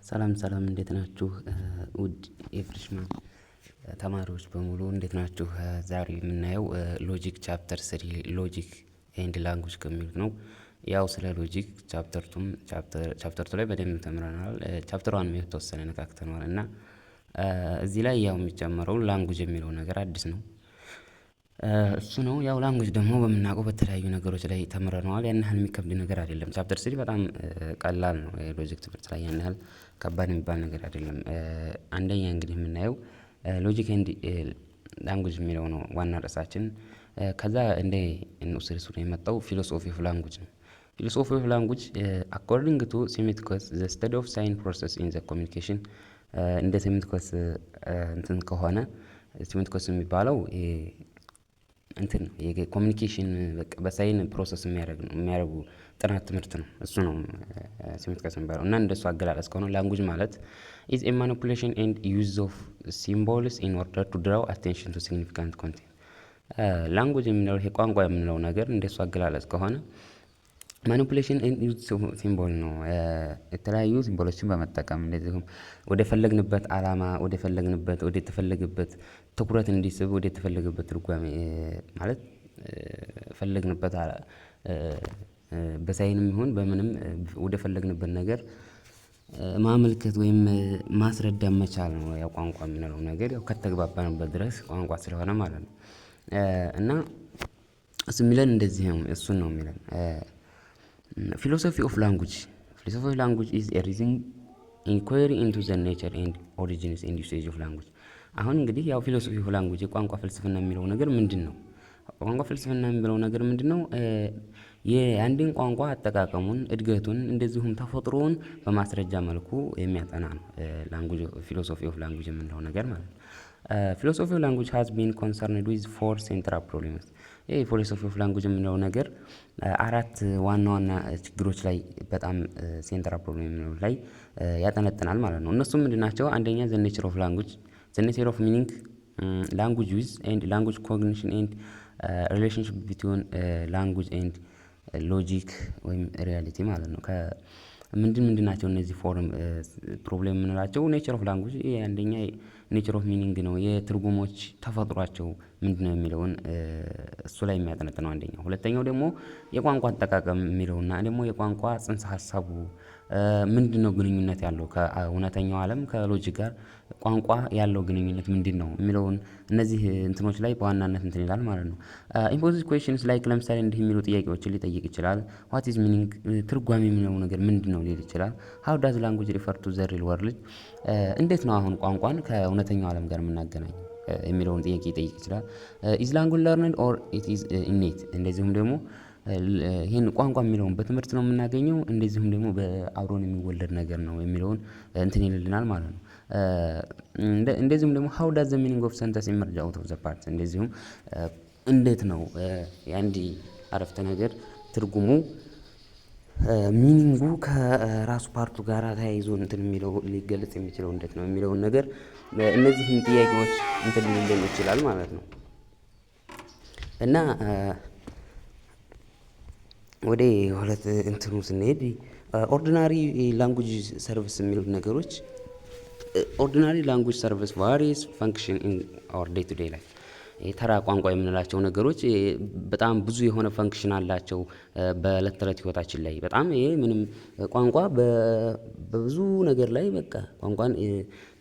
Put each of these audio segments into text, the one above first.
ሰላም ሰላም እንዴት ናችሁ? ውድ የፍሬሽማን ተማሪዎች በሙሉ እንዴት ናችሁ? ዛሬ የምናየው ሎጂክ ቻፕተር 3 ሎጂክ ኤንድ ላንጉጅ ከሚሉት ነው። ያው ስለ ሎጂክ ቻፕተር 2 ላይ በደንብ ተምረናል። ቻፕተር 1 የተወሰነ ነካክተናል እና እዚህ ላይ ያው የሚጨመረው ላንጉጅ የሚለው ነገር አዲስ ነው። እሱ ነው ያው ላንጉጅ ደግሞ በምናውቀው በተለያዩ ነገሮች ላይ ተምረነዋል። ያን ያህል የሚከብድ ነገር አይደለም። ቻፕተር 3 በጣም ቀላል ነው። የሎጂክ ትምህርት ላይ ያን ያህል ከባድ የሚባል ነገር አይደለም። አንደኛ እንግዲህ የምናየው ሎጂክ ኤንድ ላንጉጅ የሚለው ነው ዋና ርዕሳችን። ከዛ እንደ ንዑስ ርዕሱ ነው የመጣው ፊሎሶፊ ኦፍ ላንጉጅ ነው። ፊሎሶፊ ኦፍ ላንጉጅ አኮርዲንግ ቱ ሴሚቲኮስ ዘ ስተዲ ኦፍ ሳይን ፕሮሰስ ኢን ዘ ኮሚኒኬሽን። እንደ ሴሚቲኮስ እንትን ከሆነ ሴሚቲኮስ የሚባለው እንትን የኮሚኒኬሽን በሳይን ፕሮሰስ የሚያደርጉ ጥናት ትምህርት ነው። እሱ ነው ሴሚቲኮስ የሚባለው እና እንደሱ አገላለጽ ከሆነ ላንጉጅ ማለት is a manipulation and use of symbols in order to draw attention to significant content። ላንጉጅ የምንለው ይሄ ቋንቋ የምንለው ነገር እንደሱ አገላለጽ ከሆነ ማኒፑሌሽን ኤንድ ዩዝ ሲምቦል ነው። የተለያዩ ሲምቦሎችን በመጠቀም እንደዚሁም ወደ ፈለግንበት ዓላማ ወደ ተፈለገበት ትኩረት እንዲስብ ወደ ተፈለገበት ትርጓሜ ማለት ፈለግንበት በሳይንም ይሁን በምንም ወደ ፈለግንበት ነገር ማመልከት ወይም ማስረዳት መቻል ነው። ያው ቋንቋ የምንለው ነገር ያው ከተግባባንበት ድረስ ቋንቋ ስለሆነ ማለት ነው። እና እሱ የሚለን እንደዚህ ነው። እሱን ነው የሚለን philosophy of language is a reasoning inquiry into the nature and origins and usage of language። አሁን እንግዲህ ያው ፊሎሶፊ ኦፍ ላንጉጅ የቋንቋ ፍልስፍና የሚለው ነገር ምንድነው? ቋንቋ ፍልስፍና የሚለው ነገር ምንድነው? የአንድን ቋንቋ አጠቃቀሙን፣ እድገቱን እንደዚሁም ተፈጥሮውን በማስረጃ መልኩ የሚያጠና ነው። ላንጉጅ ፊሎሶፊ ኦፍ ላንጉጅ የምንለው ነገር ማለት ነው። ፊሎሶፊ ኦፍ ላንጉጅ has been concerned with four central problems። ይሄ ፊሎሶፊ ኦፍ ላንጉጅ የምንለው ነገር አራት ዋና ዋና ችግሮች ላይ በጣም ሴንትራል ፕሮብሌም የምንለው ላይ ያጠነጥናል ማለት ነው። እነሱም ምንድናቸው? አንደኛ ዘ ኔቸር ኦፍ ላንጉጅ፣ ዘ ኔቸር ኦፍ ሚኒንግ፣ ላንጉጅ ዩዝ ኤንድ ላንጉጅ ኮግኒሽን ኤንድ ሪሌሽንሽፕ ቢትዊን ላንጉጅ ኤንድ ሎጂክ ወይም ሪያሊቲ ማለት ነው። ምንድን ናቸው እነዚህ ፎርም ፕሮብሌም የምንላቸው? ኔቸር ኦፍ ላንጉጅ አንደኛ ኔቸር ኦፍ ሚኒንግ ነው። የትርጉሞች ተፈጥሯቸው ምንድነው የሚለውን እሱ ላይ የሚያጠነጥነው አንደኛው። ሁለተኛው ደግሞ የቋንቋ አጠቃቀም የሚለውና ደግሞ የቋንቋ ጽንሰ ሀሳቡ ምንድነው ግንኙነት ያለው ከእውነተኛው ዓለም ከሎጂክ ጋር ቋንቋ ያለው ግንኙነት ምንድነው የሚለውን እነዚህ እንትኖች ላይ በዋናነት እንትን ይላል ማለት ነው። ኢምፖዚት ኩዌስችንስ ላይክ ለምሳሌ እንዲህ የሚሉ ጥያቄዎችን ሊጠይቅ ይችላል። ዋት ኢዝ ሚኒንግ ትርጓሜ የሚለው ነገር ምንድነው ሊል ይችላል። ሃው ዳዝ ላንጉጅ ሪፈር ቱ ዘ ሪል ወርልድ እንዴት ነው አሁን ቋንቋን ከእውነተኛው ዓለም ጋር የምናገናኝ የሚለውን ጥያቄ ይጠይቅ ይችላል። ኢዝ ላንጉጅ ለርንድ ኦር ኢት ኢዝ ኢኔት እንደዚሁም ደግሞ ይህን ቋንቋ የሚለውን በትምህርት ነው የምናገኘው እንደዚሁም ደግሞ በአብሮን የሚወለድ ነገር ነው የሚለውን እንትን ይልልናል ማለት ነው። እንደዚሁም ደግሞ ሃው ዳዝ ዘ ሚኒንግ ኦፍ ሰንተንስ ኢመርጅ አውት ኦፍ ዘ ፓርት እንደዚሁም እንዴት ነው የአንድ አረፍተ ነገር ትርጉሙ ሚኒንጉ ከራሱ ፓርቱ ጋር ተያይዞ እንትን የሚለው ሊገለጽ የሚችለው እንዴት ነው የሚለውን ነገር እነዚህን ጥያቄዎች እንትን ሊልን ይችላል ማለት ነው። እና ወደ ሁለት እንትኑ ስንሄድ ኦርዲናሪ ላንጉጅ ሰርቪስ የሚሉት ነገሮች ኦርዲናሪ ላንጉጅ ሰርቪስ ቫሪየስ ፈንክሽን ኢን አወር ዴይ ቱ ዴይ ላይፍ። ተራ ቋንቋ የምንላቸው ነገሮች በጣም ብዙ የሆነ ፈንክሽን አላቸው በዕለት ተዕለት ህይወታችን ላይ። በጣም ይሄ ምንም ቋንቋ በብዙ ነገር ላይ በቃ ቋንቋን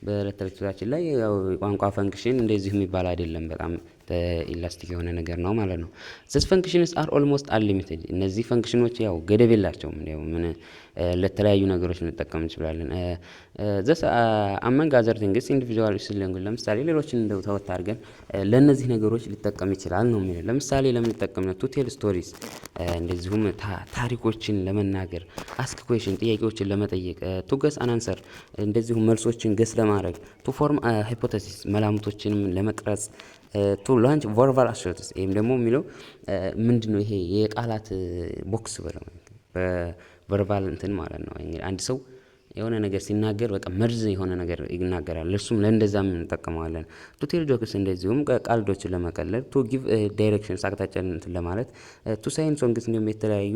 በዕለት ተዕለት ህይወታችን ላይ ቋንቋ ፈንክሽን እንደዚሁ የሚባል አይደለም። በጣም ኢላስቲክ የሆነ ነገር ነው ማለት ነው። ዘስ ፈንክሽንስ አር ኦልሞስት አንሊሚትድ። እነዚህ ፈንክሽኖች ያው ገደብ የላቸውም። ምን ለተለያዩ ነገሮች ልንጠቀም እንችላለን። ዘስ አመንግ አዘር ቲንግስ ኢንዲቪጁዋል ላንጉጅ ለምሳሌ ሌሎችን እንደው ተወት አድርገን ለእነዚህ ነገሮች ሊጠቀም ይችላል ነው የሚለው። ለምሳሌ ለምን ሊጠቀም ነው? ቱ ቴል ስቶሪስ እንደዚሁም ታሪኮችን ለመናገር፣ አስክ ኩዌሽን ጥያቄዎችን ለመጠየቅ፣ ቱ ገስ አናንሰር እንደዚሁም መልሶችን ገስ ለማድረግ፣ ቱ ፎርም ሃይፖቴሲስ መላምቶችንም ለመቅረጽ፣ ቱ ላንች ቨርባል አሰርትስ ይሄም ደግሞ የሚለው ምንድነው? ይሄ የቃላት ቦክስ ብለው በቨርባል እንትን ማለት ነው። እንግዲህ አንድ ሰው የሆነ ነገር ሲናገር በቃ መርዝ የሆነ ነገር ይናገራል። እሱም ለእንደዛም እንጠቀመዋለን። ቱ ቴል ጆክስ እንደዚሁም ቃልዶችን ለመቀለድ፣ ቱ ጊቭ ዳይሬክሽንስ አቅጣጫን እንትን ለማለት፣ ቱ ሳይን ሶንግስ እንዲሁም የተለያዩ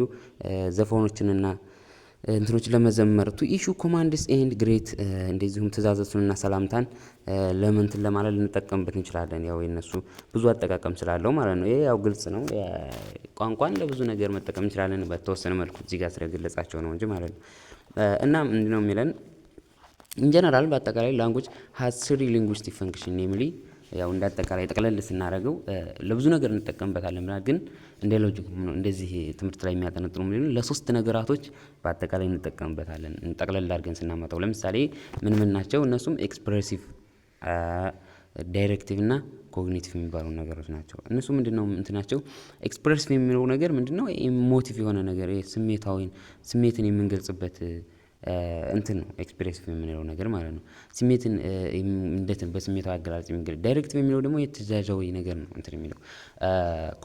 ዘፈኖችንና እንትኖችን ለመዘመር ቱ ኢሹ ኮማንድስ ኤንድ ግሬት እንደዚሁም ትእዛዛቱንና ሰላምታን ለምንትን ለማለት ልንጠቀምበት እንችላለን። ያው የነሱ ብዙ አጠቃቀም ስላለው ማለት ነው። ይሄ ያው ግልጽ ነው። ቋንቋን ለብዙ ነገር መጠቀም እንችላለን በተወሰነ መልኩ እዚህ ጋር ስለገለጻቸው ነው እንጂ ማለት ነው። እና ምንድነው የሚለን ኢንጀነራል በአጠቃላይ ላንጉጅ ሃዝ ስሪ ሊንጉስቲክ ፈንክሽን ኔምሊ ያው እንደ አጠቃላይ ጠቅለል ስናደርገው ለብዙ ነገር እንጠቀምበታለን ብላ ግን እንደ ሎጂክ እንደዚህ ትምህርት ላይ የሚያጠነጥኑ ምን ለሶስት ነገራቶች በአጠቃላይ እንጠቀምበታለን ጠቅለል አድርገን ስናመጣው ለምሳሌ ምን ምን ናቸው እነሱም ኤክስፕሬሲቭ ዳይሬክቲቭ እና ኮግኒቲቭ የሚባሉ ነገሮች ናቸው። እነሱ ምንድነው እንትናቸው ኤክስፕሬሲቭ የሚለው ነገር ምንድነው ኢሞቲቭ የሆነ ነገር ስሜትን የምንገልጽበት እንትን ነው ኤክስፕሬሲቭ የምንለው ነገር ማለት ነው። ስሜትን እንዴት በስሜታዊ አገላለጽ የሚገልጽ ዳይሬክቲቭ የሚለው ደግሞ የተዛዣዊ ነገር ነው እንትን የሚለው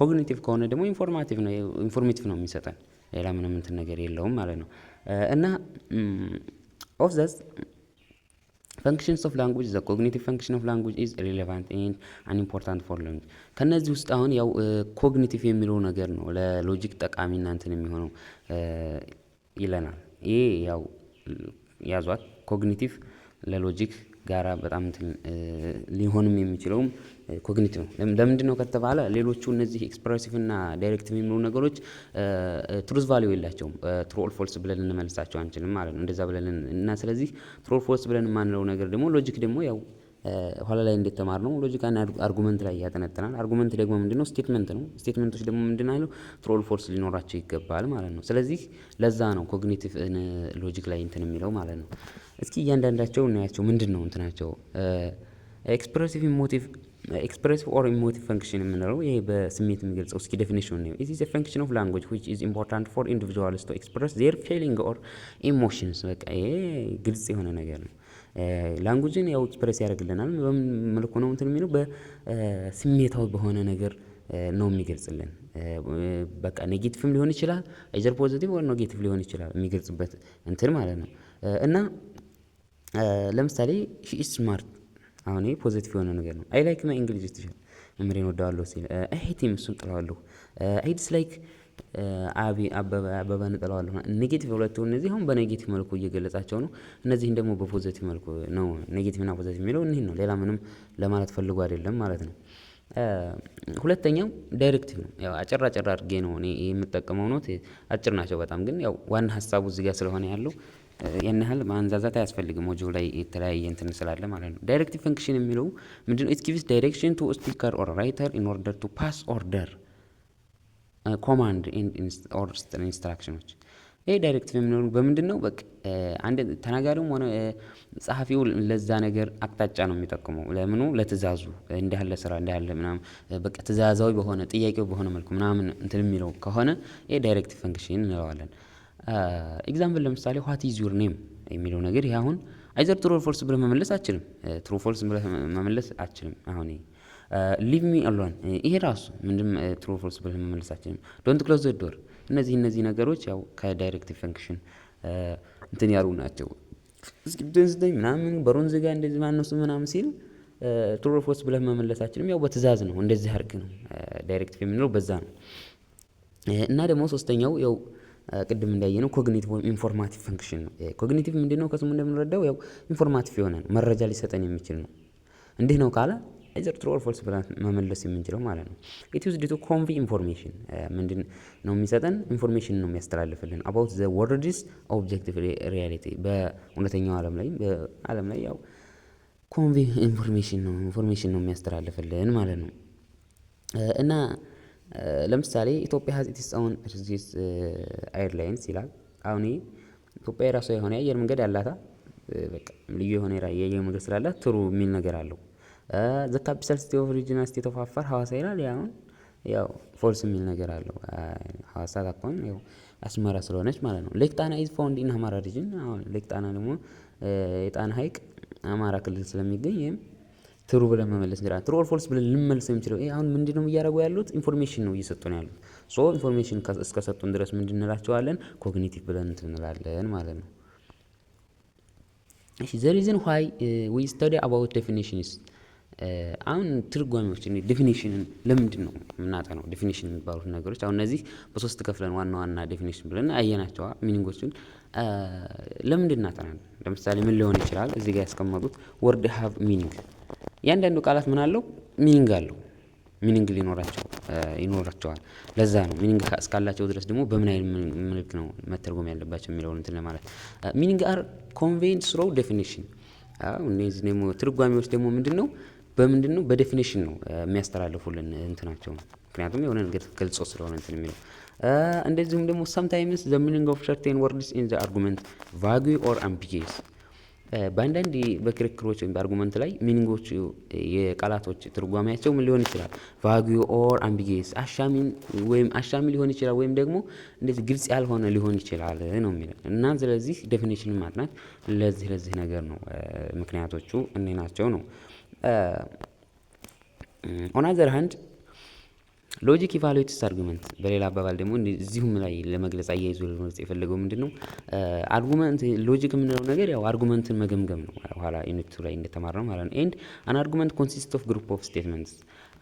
ኮግኒቲቭ ከሆነ ደግሞ ኢንፎርሜቲቭ ነው የሚሰጠን ሌላ ምንም እንትን ነገር የለውም ማለት ነው። እና ኦፍ ዘስ functions of language the cognitive function of language is relevant and important for learning ከነዚህ ውስጥ አሁን ያው ኮግኒቲቭ የሚለው ነገር ነው ለሎጂክ ጠቃሚና እንትን የሚሆነው ይለናል። ይሄ ያው ያዟት ኮግኒቲቭ ለሎጂክ ጋራ በጣም ሊሆንም የሚችለውም ኮግኒቲቭ ነው። ለምንድን ነው ከተባለ ሌሎቹ እነዚህ ኤክስፕሬሲቭ እና ዳይሬክቲቭ የሚሉ ነገሮች ትሩዝ ቫልዩ የላቸውም ትሩ ኦር ፎልስ ብለን እንመልሳቸው አንችልም ማለት ነው። እንደዛ ብለን እና ስለዚህ ትሩ ኦር ፎልስ ብለን የማንለው ነገር ደግሞ ሎጂክ ደግሞ ያው ኋላ ላይ እንደተማር ነው ሎጂካና አርጉመንት ላይ ያጠነጥናል። አርጉመንት ደግሞ ምንድነው ስቴትመንት ነው። ስቴትመንቶች ደግሞ ምንድነው ትሩ ኦር ፎልስ ሊኖራቸው ይገባል ማለት ነው። ስለዚህ ለዛ ነው ኮግኒቲቭ ሎጂክ ላይ እንትን የሚለው ማለት ነው። እስኪ እያንዳንዳቸው እናያቸው ምንድነው እንትናቸው ኤክስፕሬሲቭ ኦር ኢሞቲቭ ፈንክሽን የምንለው ይሄ በስሜት የሚገልጸው እስኪ ዴፊኒሽን ነው። it is a function of language which is important for individuals to express their feeling or emotions በቃ ይሄ ግልጽ የሆነ ነገር ነው። ላንጉጅን ያው ኤክስፕሬስ ያደርግልናል በምን መልኩ ነው እንትን የሚለው በስሜታዊ በሆነ ነገር ነው የሚገልጽልን። በቃ ኔጌቲቭም ሊሆን ይችላል አይዘር ፖዚቲቭ ወይ ኔጌቲቭ ሊሆን ይችላል የሚገልጽበት እንትን ማለት ነው። እና ለምሳሌ ሺ ኢዝ ስማርት አሁን ይሄ ፖዚቲቭ የሆነ ነገር ነው። አይ ላይክ ማይ እንግሊሽ ቲቸር መምህሬን እወደዋለሁ ሲል አይ ሄት ሂም እሱን ጥለዋለሁ። አይ ዲስላይክ አበበን እጠለዋለሁ። ኔጌቲቭ ሁለቱ እነዚህ አሁን በኔጌቲቭ መልኩ እየገለጻቸው ነው። እነዚህን ደግሞ በፖዚቲቭ መልኩ ነው ኔጌቲቭ እና ፖዚቲቭ የሚለው እኒህ ነው። ሌላ ምንም ለማለት ፈልጎ አይደለም ማለት ነው። ሁለተኛው ዳይሬክቲቭ ነው። ያው አጭር አድርጌ ነው እኔ የምጠቀመው ነው። አጭር ናቸው በጣም ግን ያው ዋና ሀሳቡ እዚህ ጋር ስለሆነ ያለው ያን ያህል ማንዛዛት አያስፈልግም። ወጆ ላይ የተለያየ እንትን ስላለ ማለት ነው። ዳይሬክቲቭ ፈንክሽን የሚለው ምንድነው it gives direction to a speaker or writer in order to pass order command or instructions ይሄ ዳይሬክቲቭ የሚለው በምንድነው በቃ አንድ ተናጋሪውም ሆነ ጸሐፊው ለዛ ነገር አቅጣጫ ነው የሚጠቅመው ለምኑ ለትእዛዙ እንዲህ ያለ ስራ እንዲህ ያለ ምናምን በቃ ትእዛዛዊ በሆነ ጥያቄው በሆነ መልኩ ምናምን እንትን የሚለው ከሆነ ይሄ ዳይሬክቲቭ ፈንክሽን እንለዋለን። ኤግዛምፕል ለምሳሌ what is your name የሚለው ነገር ይሄ አሁን አይዘር ትሩ ኦር ፎልስ ብለህ መመለስ አትችልም። ትሩ ፎልስ ብለህ መመለስ አትችልም። አሁን ሊቭ ሚ አሎን ይሄ ራሱ ምንድን ትሩ ኦር ፎልስ ብለህ መመለስ አትችልም። ዶንት ክሎዝ ዘ ዶር እነዚህ ነገሮች ያው ከዳይሬክቲቭ ፈንክሽን እንትን ያሉ ናቸው። እስኪ ደንስተኝ ምናምን በሩን ዝጋ እንደዚህ ማነሱ ምናምን ሲል ትሩ ኦር ፎልስ ብለህ መመለስ አትችልም። ያው በትእዛዝ ነው እንደዚህ አድርግ ነው ዳይሬክቲቭ የምንለው በዛ ነው። እና ደግሞ ሶስተኛው ያው ቅድም እንዳየነው ኮግኒቲቭ ኢንፎርማቲቭ ፈንክሽን ነው። ኮግኒቲቭ ምንድነው ከስሙ እንደምንረዳው ያው ኢንፎርማቲቭ የሆነ ነው መረጃ ሊሰጠን የሚችል ነው። እንዲህ ነው ካለ አይዘር ትሩ ኦር ፎልስ ብለን መመለስ የምንችለው ማለት ነው። ኢት ዩዝድ ቱ ኮንቬ ኢንፎርሜሽን ምንድን ነው የሚሰጠን ኢንፎርሜሽን ነው የሚያስተላልፍልን አባውት ዘ ወርልድስ ኦብጀክቲቭ ሪያሊቲ በእውነተኛው ዓለም ላይ ያው ኮንቬ ኢንፎርሜሽን ነው የሚያስተላልፍልን ማለት ነው። እና ለምሳሌ ኢትዮጵያ ሀዝ ኢትስ ኦውን ኤርላይንስ ይላል። አሁን ኢትዮጵያ የራሷ የሆነ የአየር መንገድ ያላታ በቃ ልዩ የሆነ የአየር መንገድ ስላላት ትሩ የሚል ነገር አለው። ዘ ካፒታል ሲቲ ኦፍ ሪጂናል ስቴት ኦፍ አፋር ሐዋሳ ይላል። ያው ፎልስ የሚል ነገር አለው። ሐዋሳ ታኮን ያው አስመራ ስለሆነች ማለት ነው። ሌክ ጣና ኢዝ ፋውንድ ኢን አማራ ሪጅን። አሁን ሌክ ጣና ደግሞ የጣና ሐይቅ አማራ ክልል ስለሚገኝ ይሄም ትሩ ብለን መመለስ እንችላለን። ትሩ ኦር ፎልስ ብለን ልንመልስ የምንችለው ይሄ አሁን ምንድነው እያደረጉ ያሉት ኢንፎርሜሽን ነው እየሰጡን ያሉት። ሶ ኢንፎርሜሽን እስከሰጡን ድረስ ምንድን እንላቸዋለን ኮግኒቲቭ ብለን እንላለን ማለት ነው። እሺ ዘ ሪዝን ዋይ ዊ ስተዲ አባውት ዴፊኒሽንስ አሁን ትርጓሜዎች ዴፊኒሽንን ለምንድን ነው የምናጠናው? ዴፊኒሽን የሚባሉት ነገሮች አሁን እነዚህ በሶስት ከፍለን ዋና ዋና ዴፊኒሽን ብለን አየናቸዋ ሚኒንጎችን ለምንድን እናጠናለን? ለምሳሌ ምን ሊሆን ይችላል? እዚህ ጋር ያስቀመጡት ወርድ ሃቭ ሚኒንግ። እያንዳንዱ ቃላት ምን አለው? ሚኒንግ አለው። ሚኒንግ ይኖራቸዋል። ለዛ ነው ሚኒንግ እስካላቸው ድረስ ደግሞ በምን አይነት መልክ ነው መተርጎም ያለባቸው የሚለውን እንትን ለማለት ሚኒንግ አር ኮንቬይድ ስሩ ዴፊኒሽን። እነዚህ ደግሞ ትርጓሜዎች ደግሞ ምንድነው በምንድነው በዴፊኒሽን ነው የሚያስተላልፉልን እንትናቸው። ምክንያቱም የሆነ ነገር ገልጾ ስለሆነ እንትን የሚለው እንደዚሁም ደግሞ sometimes the meaning of certain words in the argument vague or ambiguous። በአንዳንድ በክርክሮች ወይም በአርጉመንት ላይ ሚኒንጎቹ የቃላቶች ትርጓሜያቸው ምን ሊሆን ይችላል? ቫጊ ኦር አምቢጌስ አሻሚ ሊሆን ይችላል፣ ወይም ደግሞ እንደዚህ ግልጽ ያልሆነ ሊሆን ይችላል ነው የሚለው እና ስለዚህ ዴፊኒሽንን ማጥናት ለዚህ ነገር ነው። ምክንያቶቹ እኔ ናቸው ነው። ኦን አዘር ሃንድ ሎጂክ ኢቫሉዌትስ አርጉመንት። በሌላ አባባል ደግሞ እዚሁም ላይ ለመግለጽ አያይዞ ለመግለጽ የፈለገው ምንድነው አርጉመንት ሎጂክ የምንለው ነገር ያው አርጉመንትን መገምገም ነው። ኋላ ዩኒቱ ላይ እንደተማርነው ማለት ነው። ኤንድ አን አርጉመንት ኮንሲስት ኦፍ ግሩፕ ኦፍ ስቴትመንትስ።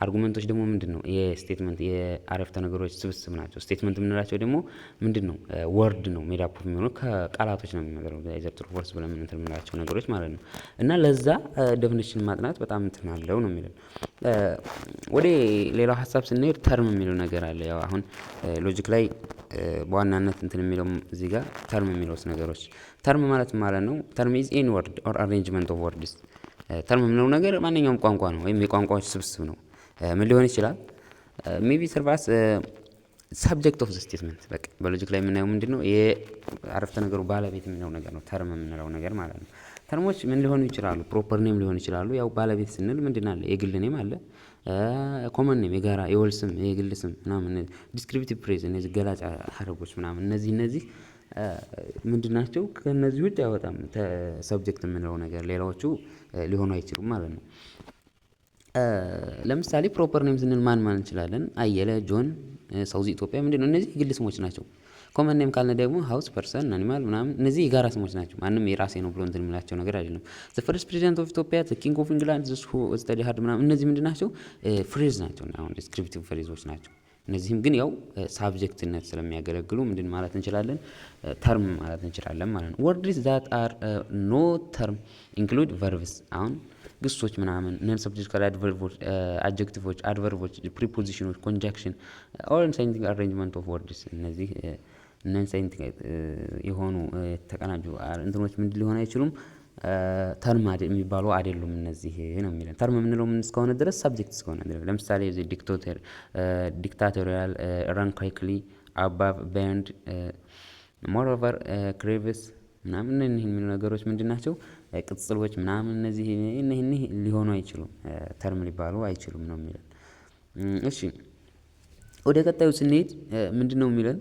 አርጉመንቶች ደግሞ ምንድነው የስቴትመንት የአረፍተ ነገሮች ስብስብ ናቸው። ስቴትመንት የምንላቸው ደግሞ ምንድነው ወርድ ነው ሜድ አፕ የሚሆነው ከቃላቶች ነው የሚመጣው ዘ ትሩ ፎርስ ብለን እንትን የምንላቸው ነገሮች ማለት ነው። እና ለዛ ዴፊኒሽን ማጥናት በጣም እንትን አለው ነው የሚለው። ወደ ሌላው ሀሳብ ስንሄድ ተርም የሚለው ነገር አለ። ያው አሁን ሎጂክ ላይ በዋናነት እንትን የሚለው እዚህ ጋር ተርም የሚለው ነገሮች ተርም ማለት ነው ተርም ኢዝ ኤኒ ወርድ ኦር አሬንጅመንት ኦፍ ወርድስ። ተርም የምንለው ነገር ማንኛውም ቋንቋ ነው ወይም የቋንቋዎች ስብስብ ነው። ምን ሊሆን ይችላል? ሜቢ ሰርቫስ ሳብጀክት ኦፍ ዘ ስቴትመንት። በቃ በሎጂክ ላይ የምናየው ምንድነው የአረፍተ ነገሩ ባለቤት የሚለው ነገር ነው ተርም የምንለው ነገር ማለት ነው። ተርሞች ምን ሊሆኑ ይችላሉ? ፕሮፐር ኔም ሊሆኑ ይችላሉ። ያው ባለቤት ስንል ምንድን አለ? የግል ኔም አለ፣ ኮመን ኔም የጋራ የወል ስም የግል ስም ምናምን፣ ዲስክሪፕቲቭ ፕሬዝ እነዚህ ገላጭ ሀረጎች ምናምን እነዚህ ምንድናቸው? ከነዚህ ውጭ አይወጣም ሰብጀክት የምንለው ነገር። ሌላዎቹ ሊሆኑ አይችሉም ማለት ነው። ለምሳሌ ፕሮፐር ኔም ስንል ማን እንችላለን? አየለ፣ ጆን፣ ሳውዝ ኢትዮጵያ ምንድነው? እነዚህ የግል ስሞች ናቸው። ኮመን ኔም ካልን ደግሞ ሃውስ፣ ፐርሰን፣ አኒማል ምናምን እነዚህ የጋራ ስሞች ናቸው። ማንም የራሴ ነው ብሎ እንትን የሚላቸው ነገር አይደለም። ዘ ፈርስት ፕሬዚዳንት ኦፍ ኢትዮጵያ፣ ዘ ኪንግ ኦፍ ኢንግላንድ፣ ዘ ሁ ስተዲ ሃርድ ምናምን እነዚህ ምንድን ናቸው? ፍሬዝ ናቸው። አሁን ዲስክሪፕቲቭ ፍሬዞች ናቸው። እነዚህም ግን ያው ሳብጀክትነት ስለሚያገለግሉ ምንድን ማለት እንችላለን? ተርም ማለት እንችላለን ማለት ነው። ወርድስ ዛት አር ኖ ተርም ኢንክሉድ ቨርብስ። አሁን ግሶች ምናምን ነን ሰብጀክት አድቨርቦች፣ አድጀክቲቮች፣ አድቨርቦች፣ ፕሪፖዚሽኖች፣ ኮንጃክሽን ኦል ሳይንቲፊክ አሬንጅመንት ኦፍ ወርድስ እነዚህ ነን ሳይንቲፊክ የሆኑ ተቀናጁ እንትኖች ምንድን ሊሆን አይችሉም? ተርም የሚባሉ አይደሉም እነዚህ ነው የሚለን። ተርም የምንለው ምን እስከሆነ ድረስ ሳብጀክት እስከሆነ ድረስ። ለምሳሌ ዲክታቶሪያል፣ ራን ኩዊክሊ፣ አባቭ፣ ቤንድ፣ ሞሮቨር፣ ክሬቭስ ምናምን እነዚህ የሚሉ ነገሮች ምንድን ናቸው? ቅጽሎች ምናምን እነዚህ ሊሆኑ አይችሉም፣ ተርም ሊባሉ አይችሉም ነው የሚለን። እሺ ወደ ቀጣዩ ስንሄድ ምንድን ነው የሚለን?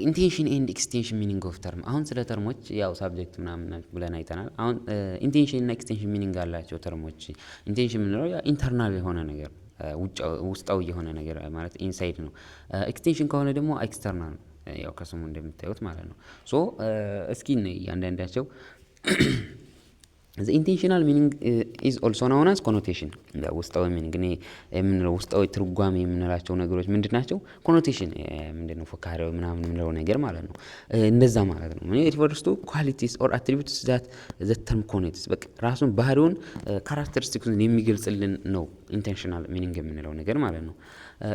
ኢንቴንሽን ኤንድ ኤክስቴንሽን ሚኒንግ ኦፍ ተርም። አሁን ስለ ተርሞች ያው ሳብጀክት ምናምን ብለን አይተናል። አሁን ኢንቴንሽን እና ኤክስቴንሽን ሚኒንግ አላቸው ተርሞች። ኢንቴንሽን የምንለው ኢንተርናል የሆነ ነገር ውስጣዊ የሆነ ነገር ማለት ኢንሳይድ ነው። ኤክስቴንሽን ከሆነ ደግሞ ኤክስተርናል ነው፣ ያው ከስሙ እንደምታዩት ማለት ነው። ሶ እስኪ እያንዳንዳቸው the intentional meaning is also known as connotation። ውስጣዊ ሚኒንግ የምንለው ውስጣዊ ትርጓሜ የምንላቸው ነገሮች ምንድን ናቸው? ኮኖቴሽን ምንድነው? ፎካሪያዊ ምናምን የምንለው ነገር ማለት ነው። እንደዛ ማለት ነው። it refers to qualities or attributes that the term connotes። በቃ ራሱን ባህሪውን ካራክተሪስቲክሱን የሚገልጽልን ነው ኢንቴንሽናል ሚኒንግ የምንለው ነገር ማለት ነው።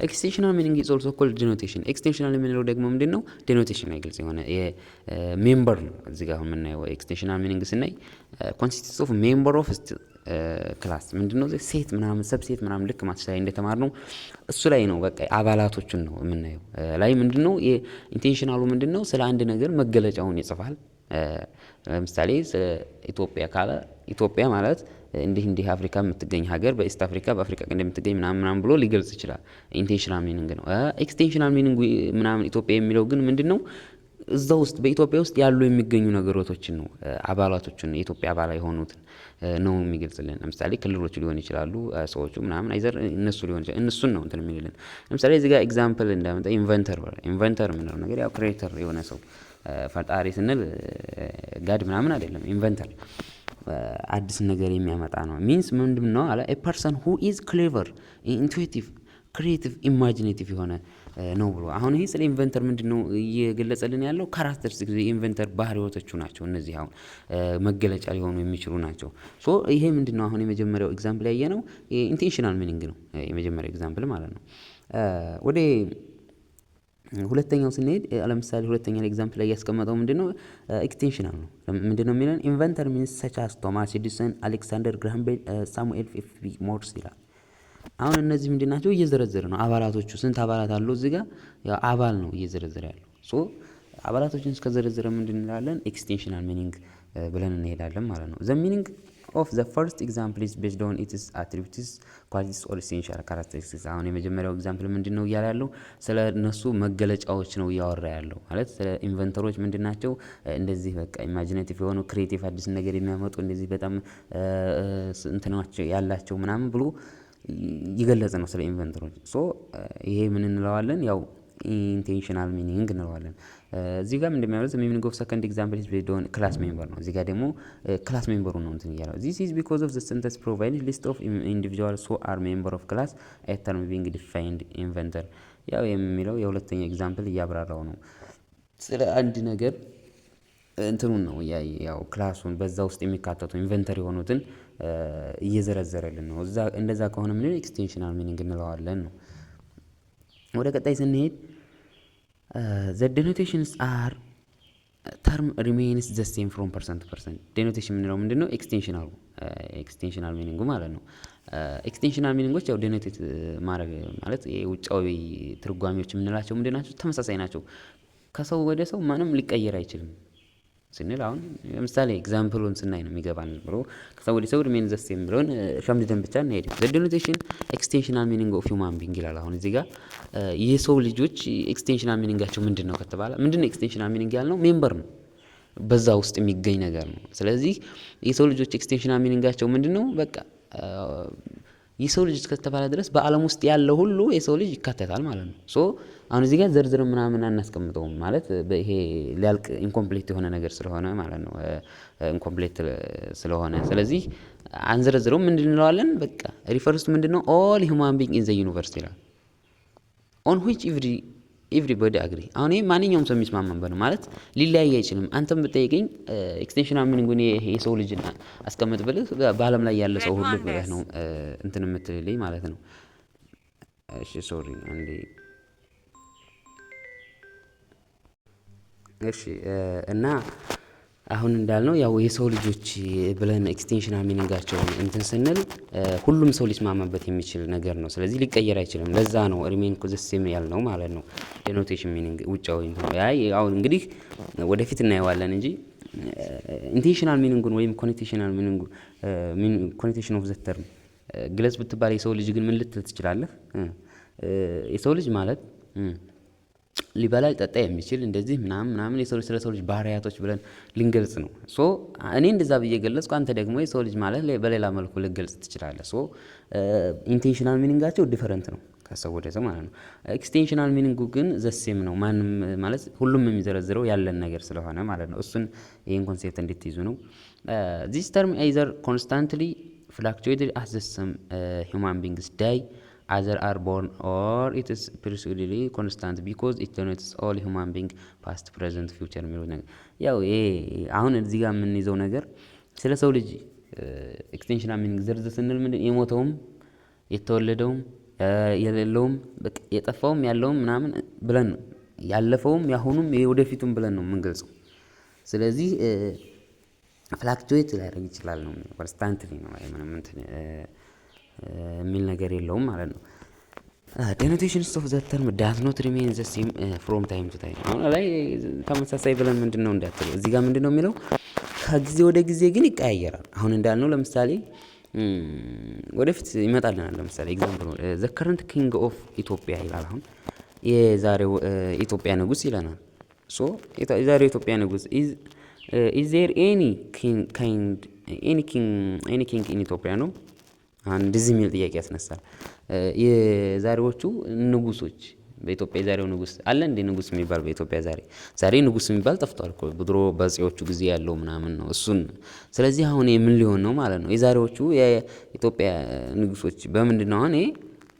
ኤክስቴንሽናል ሚኒንግ ኢዝ ኦልሶ ኮልድ ዲኖቴሽን። ኤክስቴንሽናል የምንለው ደግሞ ምንድን ነው? ዲኖቴሽን አይገልጽ የሆነ ሜምበር ነው። እዚህ ጋር አሁን የምናየው ኤክስቴንሽናል ሚኒንግ ስናይ ኮንሲስትስ ኦፍ ሜምበር ኦፍ ክላስ ምንድን ነው? ሴት ምናምን ሰብሴት ምናምን ልክ ማትስ ላይ እንደተማርነው እሱ ላይ ነው። በቃ አባላቶቹን ነው የምናየው። ላይ ምንድን ነው ኢንቴንሽናሉ ምንድን ነው? ስለ አንድ ነገር መገለጫውን ይጽፋል። ለምሳሌ ኢትዮጵያ ካለ ኢትዮጵያ ማለት እንዲህ አፍሪካ የምትገኝ ሀገር በኢስት አፍሪካ በአፍሪካ ቀንድ የምትገኝ ምናምን ብሎ ሊገልጽ ይችላል። ኢንቴንሽናል ሚኒንግ ነው። ኤክስቴንሽናል ሚኒንግ ምናምን ኢትዮጵያ የሚለው ግን ምንድነው? እዛ ውስጥ በኢትዮጵያ ውስጥ ያሉ የሚገኙ ነገሮችን ነው፣ አባላቶችን የኢትዮጵያ አባላ የሆኑትን ነው የሚገልጽልን። ለምሳሌ ክልሎቹ ሊሆን ይችላሉ፣ ሰዎቹ ምናምን አይዘር እነሱ ሊሆን ይችላል። እነሱን ነው እንትን የሚልልን። ለምሳሌ እዚህ ጋር ኤግዛምፕል እንዳመጣ ኢንቨንተር የምንለው ነገር ያው ክሬተር የሆነ ሰው ፈጣሪ ስንል ጋድ ምናምን አይደለም። ኢንቨንተር አዲስ ነገር የሚያመጣ ነው። ሚንስ ምንድን ነው አለ ኤ ፐርሰን ሁ ኢዝ ክሌቨር ኢንቱዊቲቭ ክሪኤቲቭ ኢማጂኔቲቭ የሆነ ነው ብሎ አሁን ይሄ ስለ ኢንቨንተር ምንድን ነው እየገለጸልን ያለው ካራክተሪስቲክስ የኢንቨንተር ባህሪዎቶቹ ናቸው። እነዚህ አሁን መገለጫ ሊሆኑ የሚችሉ ናቸው። ሶ ይሄ ምንድን ነው አሁን የመጀመሪያው ኤግዛምፕል ያየ ነው ኢንቴንሽናል ሚኒንግ ነው የመጀመሪያው ኤግዛምፕል ማለት ነው። ወደ ሁለተኛው ስንሄድ ለምሳሌ ሁለተኛ ኤግዛምፕል ላይ ያስቀመጠው ምንድነው ኤክስቴንሽናል ነው። ምንድነው የሚለን ኢንቨንተር ሚንስ ሰች አስ ቶማስ ኤዲሰን፣ አሌክሳንደር ግራሃም ቤል፣ ሳሙኤል ኤፍ.ቢ. ሞርስ ይላል። አሁን እነዚህ ምንድን ናቸው እየዘረዘረ ነው አባላቶቹ። ስንት አባላት አለው እዚህ ጋር ያው አባል ነው እየዘረዘረ ያለው። ሶ አባላቶችን እስከዘረዘረ ምንድን እንላለን ኤክስቴንሽናል ሚኒንግ ብለን እንሄዳለን ማለት ነው። ዘ ሚኒንግ ኦፍ ዘ ፈርስት ኤግዛምፕል ኢዝ ቤዝድ ኦን ኢትስ አትሪቢዩትስ ኳሊቲስ ኦር ኢሴንሻል ካራክተሪስቲክስ። አሁን የመጀመሪያው ኤግዛምፕል ምንድን ነው እያለ ያለው ስለ እነሱ መገለጫዎች ነው እያወራ ያለው ማለት ስለ ኢንቨንተሮች ምንድን ናቸው እንደዚህ በቃ ኢማጂኔቲቭ የሆኑ ክሬቲቭ አዲስ ነገር የሚያመጡ እንደዚህ በጣም እንትናቸው ያላቸው ምናምን ብሎ ይገለጽ ነው ስለ ኢንቨንተሮች። ሶ ይሄ ምን እንለዋለን ያው ኢንቴንሽናል ሚኒንግ እንለዋለን። እዚህ ጋር እንደሚያወራው ሚኒንግ ኦፍ ሰከንድ ኤግዛምፕል ኢዝ ቤዝድ ኦን ክላስ ሜምበር ነው። እዚህ ጋር ደግሞ ክላስ ሜምበሩ ነው እንትን እያለው ዚስ ኢዝ ቢኮዝ ኦፍ ዘ ሰንተንስ ፕሮቫይድ ሊስት ኦፍ ኢንዲቪጁዋልስ ሁ አር ሜምበር ኦፍ ክላስ ኤ ተርም ቢንግ ዲፋይንድ ኢንቨንተር። ያው የሚለው የሁለተኛ ኤግዛምፕል እያብራራው ነው ስለ አንድ ነገር እንትኑን ነው ያው ክላሱን በዛ ውስጥ የሚካተቱ ኢንቨንተር የሆኑትን እየዘረዘረልን ነው። እንደዛ ከሆነ ምን ኤክስቴንሽናል ሚኒንግ እንለዋለን ነው። ወደ ቀጣይ ስንሄድ the denotations are term remains the same from person to person። ዴኖቴሽን የምንለው ምንድነው ኤክስቴንሽናል ሚኒንጉ ማለት ነው። ኤክስቴንሽናል ሚኒንጎች ያው ዴኖቴት ማድረግ ማለት የውጫዊ ትርጓሜዎች የምንላቸው ምንድናቸው ተመሳሳይ ናቸው። ከሰው ወደ ሰው ማንም ሊቀየር አይችልም ስንል አሁን ለምሳሌ ኤግዛምፕሉን ስናይ ነው የሚገባን ብሎ ከሰው ወደ ሰው ሪሜን ዘ ሴም ብሎን ሸምድደን ብቻ እንሄድ። ዘ ዴኖቴሽን ኤክስቴንሽናል ሚኒንግ ኦፍ ሂውማን ቢንግ ይላል። አሁን እዚህ ጋር የሰው ልጆች ኤክስቴንሽናል ሚኒንጋቸው ምንድን ነው ከተባለ ምንድነው ኤክስቴንሽናል ሚኒንግ ያልነው ሜምበር ነው፣ በዛ ውስጥ የሚገኝ ነገር ነው። ስለዚህ የሰው ልጆች ኤክስቴንሽናል ሚኒንጋቸው ምንድነው በቃ የሰው ልጅ ከተባለ ድረስ በዓለም ውስጥ ያለው ሁሉ የሰው ልጅ ይካተታል ማለት ነው። ሶ አሁን እዚህ ጋር ዘርዝር ምናምን አናስቀምጠውም ማለት ይሄ ሊያልቅ ኢንኮምፕሌት የሆነ ነገር ስለሆነ ማለት ነው ኢንኮምፕሌት ስለሆነ ስለዚህ አንዘረዝረውም። ምንድን እንለዋለን በቃ ሪፈርስ ምንድነው ኦል ሂውማን ቢንግ ኢን ዘ ዩኒቨርስ ይላል ኦን ዊች ኤቭሪባዲ አግሪ። አሁን ይሄ ማንኛውም ሰው የሚስማማበት ነው ማለት ሊለያይ አይችልም። አንተም ብጠይቀኝ ኤክስቴንሽናል ሚኒንጉን የሰው ልጅ አስቀምጥ ብልህ በዓለም ላይ ያለ ሰው ሁሉ ብለህ ነው እንትን የምትልልኝ ማለት ነው። እሺ ሶሪ አንዴ እሺ እና አሁን እንዳልነው ያው የሰው ልጆች ብለን ኤክስቴንሽናል ሚኒንጋቸውን እንትን ስንል ሁሉም ሰው ሊስማማበት የሚችል ነገር ነው። ስለዚህ ሊቀየር አይችልም። ለዛ ነው ሪሜን ኮዘስም ያልነው ማለት ነው። ዴኖቴሽን ሚኒንግ ውጫዊ ነው። አሁን እንግዲህ ወደፊት እናየዋለን እንጂ ኢንቴንሽናል ሚኒንጉን ወይም ኮኔቴሽናል ሚኒንጉ ኮኔቴሽን ኦፍ ዘ ተርም ግለጽ ብትባል የሰው ልጅ ግን ምን ልትል ትችላለህ? የሰው ልጅ ማለት ሊበላ ሊጠጣ የሚችል እንደዚህ ምናምን የሰው ልጅ ስለ ሰው ልጅ ባህሪያቶች ብለን ልንገልጽ ነው። ሶ እኔ እንደዛ ብዬ ገለጽኩ፣ አንተ ደግሞ የሰው ልጅ ማለት በሌላ መልኩ ልገልጽ ትችላለህ። ሶ ኢንቴንሽናል ሚኒንጋቸው ዲፈረንት ነው ከሰው ወደ ሰው ማለት ነው። ኤክስቴንሽናል ሚኒንጉ ግን ዘሴም ነው። ማንም ማለት ሁሉም የሚዘረዝረው ያለን ነገር ስለሆነ ማለት ነው። እሱን ይህን ኮንሴፕት እንድትይዙ ነው። ዚስ ተርም አይዘር ኮንስታንትሊ ፍላክቹዌትድ አስ ዘ ሰም ሂውማን ቢንግስ ዳይ either are born or it is periodically constant because it denotes all human being past present future የሚሉት ነገር ያው ይሄ አሁን እዚህ ጋር የምንይዘው ነገር ስለ ሰው ልጅ ኤክስቴንሽናል ሚኒንግ ዝርዝር ስንል ምንድን የሞተውም የተወለደውም የሌለውም በቃ የጠፋውም ያለውም ምናምን ብለን ነው ያለፈውም ያሁኑም የወደፊቱም ብለን ነው የምንገልጸው። ስለዚህ ፍላክቹዌት ሊያደርግ ይችላል ነው ኮንስታንትሊ ነው ምንም እንትን የሚል ነገር የለውም ማለት ነው። ዴኖቴሽንስ ኦፍ ዘ ተርም ዳዝ ኖት ሪሜን ዘ ሴም ፍሮም ታይም ቱ ታይም። አሁን ላይ ተመሳሳይ ብለን ምንድነው እንዳትሉ እዚህ ጋር ምንድነው የሚለው ከጊዜ ወደ ጊዜ ግን ይቀያየራል። አሁን እንዳልነው ለምሳሌ ወደፊት ይመጣልናል። ለምሳሌ ኤግዛምፕል ዘ ከረንት ኪንግ ኦፍ ኢትዮጵያ ይላል። አሁን የዛሬው ኢትዮጵያ ንጉስ ይለናል። ሶ የዛሬው ኢትዮጵያ ንጉስ ኢዝ ዜር ኤኒ ኪንግ ኢን ኢትዮጵያ ነው። አንድ እንደዚህ የሚል ጥያቄ ያስነሳል። የዛሬዎቹ ንጉሶች በኢትዮጵያ የዛሬው ንጉስ አለ እንዴ? ንጉስ የሚባል በኢትዮጵያ ዛሬ ንጉስ የሚባል ጠፍቷል እኮ ድሮ በአፄዎቹ ጊዜ ያለው ምናምን ነው እሱን። ስለዚህ አሁን ምን ሊሆን ነው ማለት ነው? የዛሬዎቹ የኢትዮጵያ ንጉሶች በምንድን ነው አሁን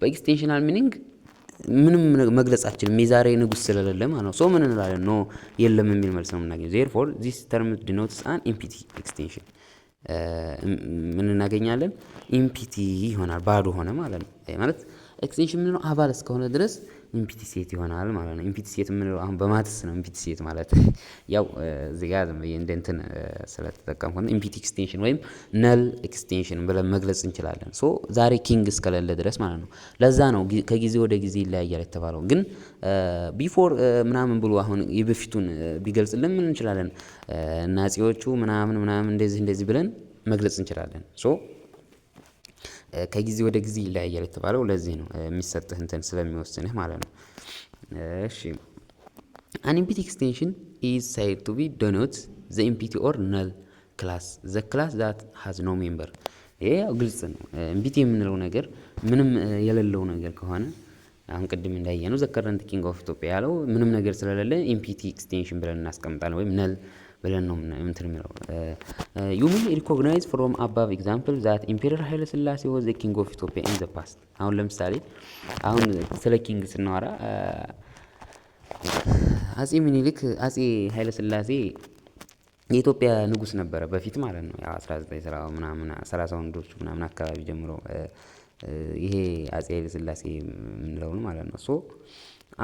በኤክስቴንሽናል ሚኒንግ ምንም መግለጻችን የዛሬ ንጉስ ስለሌለ ማለት ነው። ሶ ምን እንላለን? ኖ የለም የሚል መልስ ነው የምናገኘው። ዜርፎር ዚስ ተርም ዲኖትስ አን ኢምፒቲ ኤክስቴንሽን ምን እናገኛለን? ኢምፒቲ ይሆናል፣ ባዶ ሆነ ማለት ነው። ማለት ኤክስቴንሽን ምንድነው? አባል እስከሆነ ድረስ ኢምፒቲ ሴት ይሆናል ማለት ነው። ኢምፒቲ ሴት የምንለው አሁን በማትስ ነው። ኢምፒቲ ሴት ማለት ያው እዚህ ጋር እንደ እንትን ስለተጠቀምኩት ኢምፒቲ ኤክስቴንሽን ወይም ነል ኤክስቴንሽን ብለን መግለጽ እንችላለን። ሶ ዛሬ ኪንግ እስከሌለ ድረስ ማለት ነው። ለዛ ነው ከጊዜ ወደ ጊዜ ይለያያል የተባለው። ግን ቢፎር ምናምን ብሎ አሁን የበፊቱን ቢገልጽልን ምን እንችላለን? ናጺዎቹ ምናምን እንደዚህ ብለን መግለጽ እንችላለን። ሶ ከጊዜ ወደ ጊዜ ይለያያል የተባለው ለዚህ ነው፣ የሚሰጥህ እንትን ስለሚወስንህ ማለት ነው። እሺ an empty extension is said to be denotes the empty or null class the class that has no member። ይሄ ያው ግልጽ ነው። ኤምፒቲ የምንለው ነገር ምንም የሌለው ነገር ከሆነ አሁን ቅድም እንዳየነው the current king of ኢትዮጵያ ያለው ምንም ነገር ስለሌለ ኤምፒቲ ኤክስቴንሽን ብለን እናስቀምጣለን ወይም null ብለን ነው እንትን የሚለው። you may recognize from above example that Emperor ኃይለ ሥላሴ was the king of Ethiopia in the past። አሁን ለምሳሌ አሁን ስለ ኪንግ ስናወራ አጼ ምኒልክ አጼ ኃይለ ሥላሴ የኢትዮጵያ ንጉስ ነበረ በፊት ማለት ነው። ያው 1930 ምናምን 30 ምናምን አካባቢ ጀምሮ ይሄ አጼ ኃይለ ሥላሴ የምንለው ማለት ነው። ሶ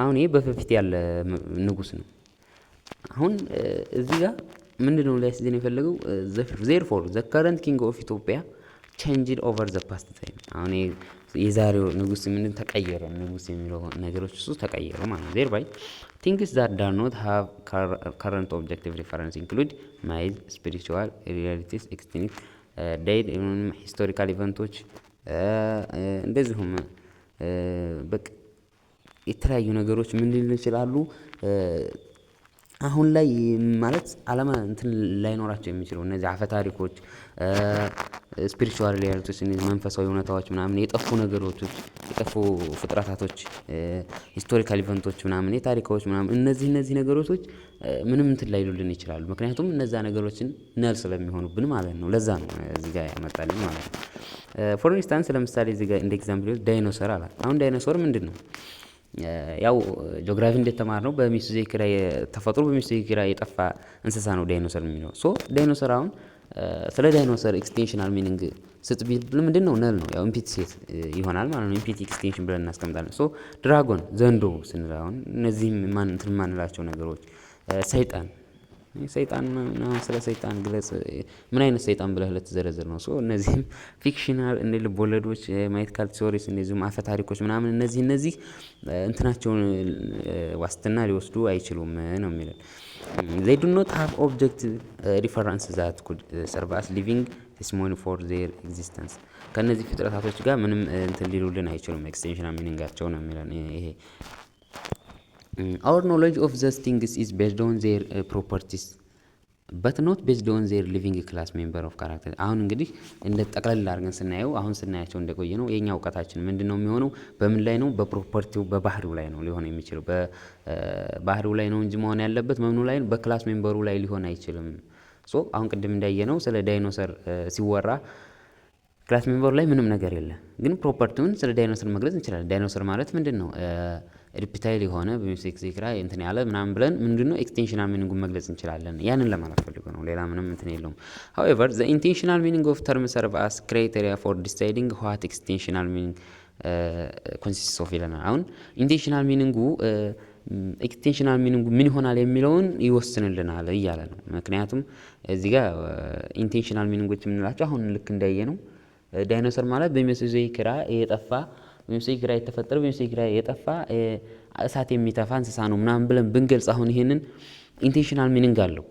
አሁን ይሄ በፊት ያለ ንጉስ ነው። አሁን እዚህ ጋር ምንድነው ሊያስይዘን የፈለገው? therefore the current king of Ethiopia changed over the past time። አሁን የዛሬው ንጉስ ምንድን ተቀየረ? ንጉስ የሚለው ነገሮች እሱ ተቀየሩ ማለት ነው። thereby things that do not have current objective reference include myth, spiritual realities, extinct dead historical events እንደዚሁም በቃ የተለያዩ ነገሮች ምን ሊሉ ይችላሉ? አሁን ላይ ማለት ዓላማ እንትን ላይኖራቸው የሚችለው እነዚህ አፈ ታሪኮች፣ ስፒሪቹዋል ሪያሊቲስ፣ እነዚህ መንፈሳዊ እውነታዎች ምናምን የጠፉ ነገሮች፣ የጠፉ ፍጥረታቶች፣ ሂስቶሪካል ኢቨንቶች ምናምን የታሪካዎች ምናምን እነዚህ ነገሮች ምንም እንትን ላይሉልን ይችላሉ። ምክንያቱም እነዛ ነገሮችን ነል ስለሚሆኑብን ማለት ነው። ለዛ ነው እዚህ ጋር ያመጣልኝ ማለት ነው። ፎር ኢንስታንስ ለምሳሌ እዚህ ጋር እንደ ኤግዛምፕል ዳይኖሰር አለ። አሁን ዳይኖሰር ምንድን ነው? ያው ጂኦግራፊ እንደተማርነው በሚስቴክ ላይ ተፈጥሮ በሚስቴክ ላይ የጠፋ እንስሳ ነው ዳይኖሰር የሚለው። ሶ ዳይኖሰር አሁን ስለ ዳይኖሰር ኤክስቴንሽናል ሚኒንግ ስጥ ቢል ምንድነው? ነል ነው። ያው ኢምፒቲ ሴት ይሆናል ማለት ነው። ኢምፒቲ ኤክስቴንሽን ብለን እናስቀምጣለን። ሶ ድራጎን፣ ዘንዶ ስንል አሁን እነዚህም እንትን ማንላቸው ነገሮች፣ ሰይጣን ስለ ሰይጣን ግለጽ፣ ምን አይነት ሰይጣን ብለህ ልትዘረዝር ነው? ሶ እነዚህም ፊክሽናል እንደ ልብ ወለዶች፣ ማይቲካል ቲዮሪስ፣ እንደዚሁም አፈ ታሪኮች ምናምን እነዚህ እንትናቸውን ዋስትና ሊወስዱ አይችሉም ነው የሚለው። they do not have objective reference that could serve as living testimony for their existence። ከነዚህ ፍጥረታቶች ጋር ምንም እንትን ሊሉልን አይችሉም ኤክስቴንሽናል ሚኒንጋቸው ነው የሚለው ይሄ። our knowledge of these things is based on their properties but not based on their living class member of character። አሁን እንግዲህ እንደ ጠቅለል አድርገን ስናየው አሁን ስናያቸው እንደቆየ ነው የኛ እውቀታችን ምንድነው የሚሆነው? በምን ላይ ነው? በፕሮፐርቲው በባህሪው ላይ ነው ሊሆን የሚችለው። በባህሪው ላይ ነው እንጂ መሆን ያለበት መምኑ ላይ ነው? በክላስ ሜምበሩ ላይ ሊሆን አይችልም። ሶ አሁን ቅድም እንዳየነው ስለ ዳይኖሰር ሲወራ ክላስ ሜምበሩ ላይ ምንም ነገር የለም፣ ግን ፕሮፐርቲውን ስለ ዳይኖሰር መግለጽ እንችላለን። ዳይኖሰር ማለት ምንድነው? ሪፒታይል የሆነ በሚስቴክ ላይ እንትን ያለ ምናምን ብለን ምንድነው ኤክስቴንሽናል ሚኒንጉን መግለጽ እንችላለን። ያንን ለማለት ፈልጎ ነው፣ ሌላ ምንም እንትን የለውም። however the intentional meaning of term serve as criteria for deciding what extensional meaning consists of ይለናል። አሁን ኢንቴንሽናል ሚኒንጉ ኤክስቴንሽናል ሚኒንጉ ምን ይሆናል የሚለውን ይወስንልናል እያለ ነው። ምክንያቱም እዚህ ጋር ኢንቴንሽናል ሚኒንጎች የምንላቸው አሁን ልክ እንዳየ ነው ዳይኖሰር ማለት በሜሶዞይክ ኤራ የጠፋ በሜሶዞይክ ኤራ የተፈጠረ በሜሶዞይክ ኤራ የጠፋ እሳት የሚተፋ እንስሳ ነው ምናምን ብለን ብንገልጽ አሁን ይሄንን ኢንቴንሽናል ሚኒንግ አለው።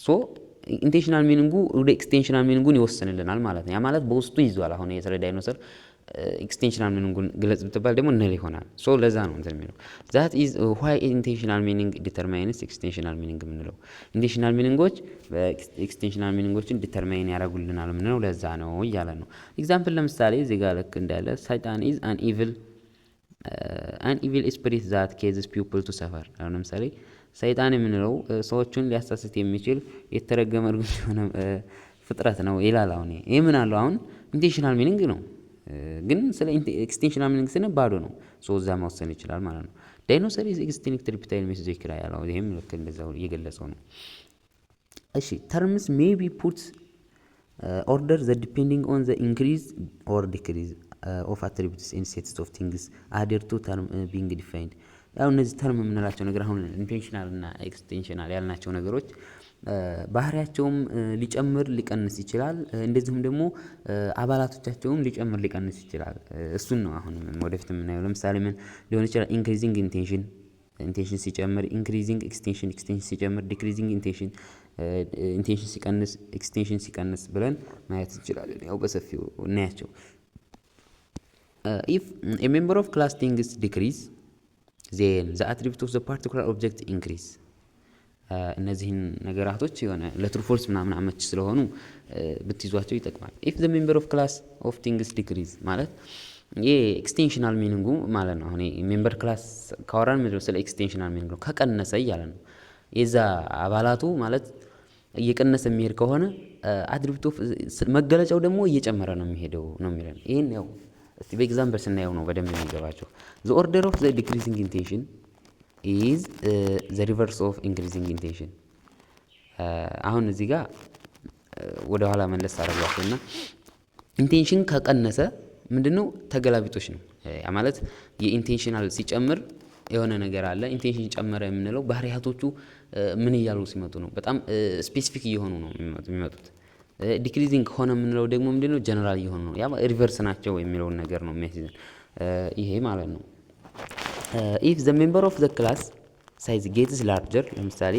ሶ ኢንቴንሽናል ሚኒንጉ ወደ ኤክስቴንሽናል ሚኒንጉን ይወስንልናል ማለት ነው። ያ ማለት በውስጡ ይዟል። አሁን የስለ ዳይኖሰር ኤክስቴንሽናል ሚኒንጉን ግለጽ ብትባል ደግሞ ነል ይሆናል። ሶ ለዛ ነው እንትን የሚለው that is why intentional meaning determines extensional meaning የምንለው ኢንቴንሽናል ሚኒንጎች በኤክስቴንሽናል ሚኒንጎችን ዲተርማይን ያደርጉልናል የምንለው ለዛ ነው እያለ ነው። ኤግዛምፕል ለምሳሌ እዚህ ጋር ልክ እንዳለ ሰይጣን is an evil አን ኢቪል ስፒሪት ዛት ኬዝስ ፒፕል ቱ ሰፈር። አሁን ለምሳሌ ሰይጣን የምንለው ሰዎችን ሊያሳስት የሚችል የተረገመ እርጉም የሆነ ፍጥረት ነው ይላል። አሁን ይህ ምን አለው? አሁን ኢንቴንሽናል ሚኒንግ ነው፣ ግን ስለ ኤክስቴንሽናል ሚኒንግ ስንል ባዶ ነው። እዛ መወሰን ይችላል ማለት ነው። ዳይኖሰር ኢዝ ኤክስቲንክት ሪፕታይል ሜሴጆች ክራ ያለው ይህም ልክ እንደዛው እየገለጸው ነው። እሺ ተርምስ ሜይ ቢ ፑት ኦርደር ዘ ዲፔንዲንግ ኦን ዘ ኢንክሪዝ ኦር ዲክሪዝ ኦፍ አትሪቢዩትስ ኢን ሴትስ ኦፍ ቲንግስ አዴር ቱ ተርም ቢንግ ዲፋይንድ። ያው እነዚህ ተርም የምንላቸው ነገር አሁን ኢንቴንሽናል እና ኤክስቴንሽናል ያልናቸው ነገሮች ባህሪያቸውም ሊጨምር ሊቀንስ ይችላል። እንደዚሁም ደግሞ አባላቶቻቸውም ሊጨምር ሊቀንስ ይችላል። እሱን ነው አሁን ወደፊት የምናየው። ለምሳሌ ምን ሊሆን ይችላል? ኢንክሪዚንግ ኢንቴንሽን ሲጨምር፣ ኢንክሪዚንግ ኤክስቴንሽን ሲጨምር፣ ዲክሪዚንግ ኢንቴንሽን ሲቀንስ፣ ኤክስቴንሽን ሲቀንስ ብለን ማየት እንችላለን። ያው በሰፊው እናያቸው። ኢፍ ኤ ሜምበር ኦፍ ክላስ ቲንግስ ዲክሪዝ ዜን ዘ አትሪቢዩት ኦፍ ዘ ፓርቲኩላር ኦብጀክት ኢንክሪዝ። እነዚህን ነገራቶች የሆነ ለትሩ ፎልስ ምናምን አመች ስለሆኑ ብትይዟቸው ይጠቅማል። ኢፍ ዘ ሜምበር ኦፍ ክላስ ኦፍ ቲንግስ ዲክሪዝ ማለት ይህ ኤክስቴንሽናል ሚኒንጉ ማለት ነው። አሁን ሜምበር ክላስ ካወራን ምንድነው? ስለ ኤክስቴንሽናል ሚኒንግ ነው። ከቀነሰ እያለ ነው። የዛ አባላቱ ማለት እየቀነሰ የሚሄድ ከሆነ አትሪቢዩት ኦፍ መገለጫው ደግሞ እየጨመረ ነው የሚሄደው ነው የሚለን። ይህን ያው እስቲ በኤግዛምፕል ስናየው ነው በደንብ የሚገባቸው። ዘ ኦርደር ኦፍ ዘ ዲክሪዚንግ ኢንቴንሽን ኢዝ ዘ ሪቨርስ ኦፍ ኢንክሪዚንግ ኢንቴንሽን። አሁን እዚህ ጋር ወደኋላ መለስ አደረጓቸው እና ኢንቴንሽን ከቀነሰ ምንድነው? ተገላቢጦች ነው። ያ ማለት የኢንቴንሽናል ሲጨምር የሆነ ነገር አለ። ኢንቴንሽን ጨመረ የምንለው ባህሪያቶቹ ምን እያሉ ሲመጡ ነው? በጣም ስፔሲፊክ እየሆኑ ነው የሚመጡት። ዲክሪዚንግ ሆነ የምንለው ደግሞ ምንድነው? ጀነራል እየሆኑ ነው። ያ ሪቨርስ ናቸው የሚለውን ነገር ነው የሚያስይዘን ይሄ ማለት ነው። ኢፍ ዘ ሜምበር ኦፍ ዘ ክላስ ሳይዝ ጌትስ ላርጀር፣ ለምሳሌ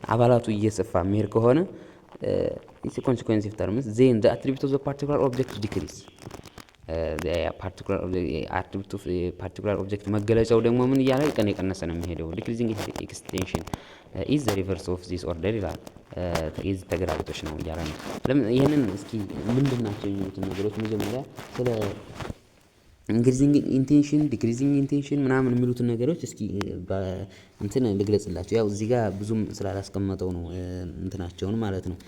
አባላቱ እየሰፋ የሚሄድ ከሆነ ኮንሲኩዌንስ ተርምስ ዜን ዘ አትሪቢዩት ኦፍ ዘ ፓርቲኩላር ኦብጀክት ዲክሪዝ። ፓርቲኩላር ኦብጀክት መገለጫው ደግሞ ምን እያለ የቀነሰ ነው የሚሄደው። ዲክሪዚንግ ኤክስቴንሽን ኢዝ ዘ ሪቨርስ ኦፍ ዚስ ኦርደር ይላል። የዚህ ተገላቢጦች ነው እያለ ነው። ይህንን እስኪ ምንድን ናቸው የሚሉትን ነገሮች መጀመሪያ ስለ ኢንክሪዚንግ ኢንቴንሽን፣ ዲክሪዚንግ ኢንቴንሽን ምናምን የሚሉትን ነገሮች እስኪ እንትን ልግለጽላቸው። ያው እዚህ ጋር ብዙም ስላላስቀመጠው ነው እንትናቸውን ማለት ነው።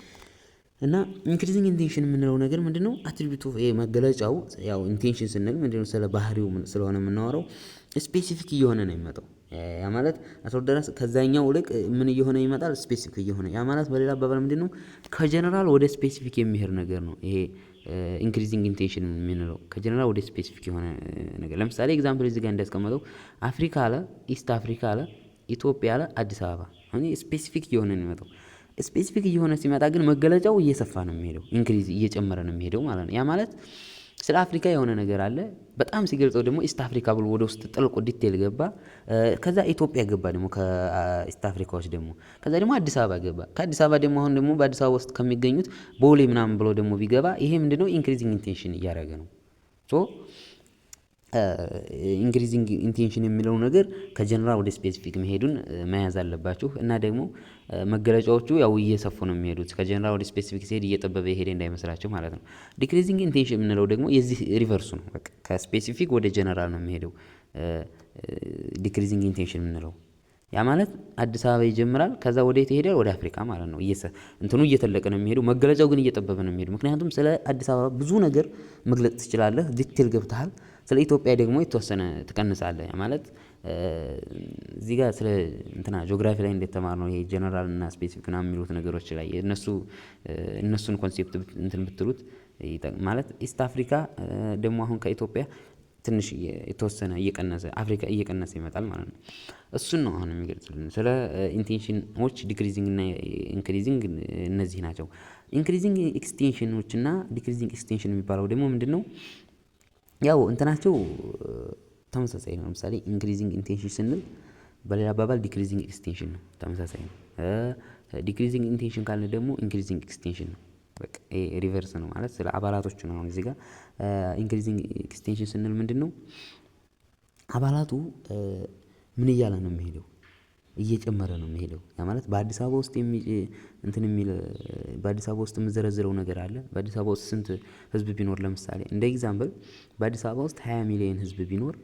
እና ኢንክሪዚንግ ኢንቴንሽን የምንለው ነገር ምንድነው? አትሪቢዩት ኦፍ መገለጫው ያው ኢንቴንሽን ስንል ምንድነው? ስለ ባህሪው ስለሆነ የምናወራው ስፔሲፊክ እየሆነ ነው የሚመጣው። ያ ማለት አስወደራስ ከዛኛው ልቅ ምን እየሆነ ይመጣል? ስፔሲፊክ እየሆነ። ያ ማለት በሌላ አባባል ምንድነው? ከጀነራል ወደ ስፔሲፊክ የሚሄድ ነገር ነው ይሄ ኢንክሪዚንግ ኢንቴንሽን የምንለው። ከጀነራል ወደ ስፔሲፊክ የሆነ ነገር። ለምሳሌ ኤግዛምፕል እዚህ ጋር እንዳስቀመጠው አፍሪካ አለ፣ ኢስት አፍሪካ አለ፣ ኢትዮጵያ አለ፣ አዲስ አበባ። አሁን ስፔሲፊክ እየሆነ ነው የሚመጣው። ስፔሲፊክ እየሆነ ሲመጣ ግን መገለጫው እየሰፋ ነው የሚሄደው፣ ኢንክሪዝ እየጨመረ ነው የሚሄደው ማለት ነው። ያ ማለት ስለ አፍሪካ የሆነ ነገር አለ፣ በጣም ሲገልጸው ደግሞ ኢስት አፍሪካ ብሎ ወደ ውስጥ ጥልቁ ዲቴል ገባ። ከዛ ኢትዮጵያ ገባ ደግሞ ከኢስት አፍሪካዎች ደግሞ ከዛ ደግሞ አዲስ አበባ ገባ። ከአዲስ አበባ ደግሞ አሁን ደግሞ በአዲስ አበባ ውስጥ ከሚገኙት ቦሌ ምናምን ብሎ ደግሞ ቢገባ ይሄ ምንድነው? ኢንክሪዚንግ ኢንቴንሽን እያደረገ ነው። ሶ ኢንክሪዚንግ ኢንቴንሽን የሚለው ነገር ከጀነራል ወደ ስፔሲፊክ መሄዱን መያዝ አለባችሁ። እና ደግሞ መገለጫዎቹ ያው እየሰፉ ነው የሚሄዱት። ከጀነራል ወደ ስፔሲፊክ ሲሄድ እየጠበበ ይሄድ እንዳይመስላችሁ ማለት ነው። ዲክሪዚንግ ኢንቴንሽን የምንለው ደግሞ የዚህ ሪቨርሱ ነው። በቃ ከስፔሲፊክ ወደ ጀነራል ነው የሚሄደው ዲክሪዚንግ ኢንቴንሽን የምንለው። ያ ማለት አዲስ አበባ ይጀምራል፣ ከዛ ወዴት ይሄዳል? ወደ አፍሪካ ማለት ነው። እንትኑ እየተለቀ ነው የሚሄደው፣ መገለጫው ግን እየጠበበ ነው የሚሄደው። ምክንያቱም ስለ አዲስ አበባ ብዙ ነገር መግለጽ ትችላለህ፣ ዲቴል ገብተሃል። ስለ ኢትዮጵያ ደግሞ የተወሰነ ትቀንሳለህ። ያ ማለት እዚህ ጋር ስለ እንትና ጂኦግራፊ ላይ እንደተማር ነው ይሄ ጀነራል እና ስፔሲፊክ ና የሚሉት ነገሮች ላይ እነሱን ኮንሴፕት እንትን ብትሉት ማለት ኢስት አፍሪካ ደግሞ አሁን ከኢትዮጵያ ትንሽ የተወሰነ እየቀነሰ አፍሪካ እየቀነሰ ይመጣል ማለት ነው። እሱን ነው አሁን የሚገልጽልን ስለ ኢንቴንሽኖች ዲክሪዚንግ እና ኢንክሪዚንግ እነዚህ ናቸው። ኢንክሪዚንግ ኤክስቴንሽኖች እና ዲክሪዚንግ ኤክስቴንሽን የሚባለው ደግሞ ምንድነው? ያው እንትናቸው ተመሳሳይ ነው። ለምሳሌ ኢንክሪዚንግ ኢንቴንሽን ስንል በሌላ አባባል ዲክሪዚንግ ኤክስቴንሽን ነው፣ ተመሳሳይ ነው። ዲክሪዚንግ ኢንቴንሽን ካልን ደግሞ ኢንክሪዚንግ ኤክስቴንሽን ነው። በቃ ሪቨርስ ነው ማለት ስለ አባላቶቹ ነው። አሁን እዚህ ጋር ኢንክሪዚንግ ኤክስቴንሽን ስንል ምንድነው? አባላቱ ምን እያለ ነው የሚሄደው? እየጨመረ ነው የሚሄደው። ያ ማለት በአዲስ አበባ ውስጥ በአዲስ አበባ ውስጥ የምዘረዝረው ነገር አለ። በአዲስ አበባ ውስጥ ስንት ህዝብ ቢኖር ለምሳሌ እንደ ኤግዛምፕል በአዲስ አበባ ውስጥ 20 ሚሊዮን ህዝብ ቢኖር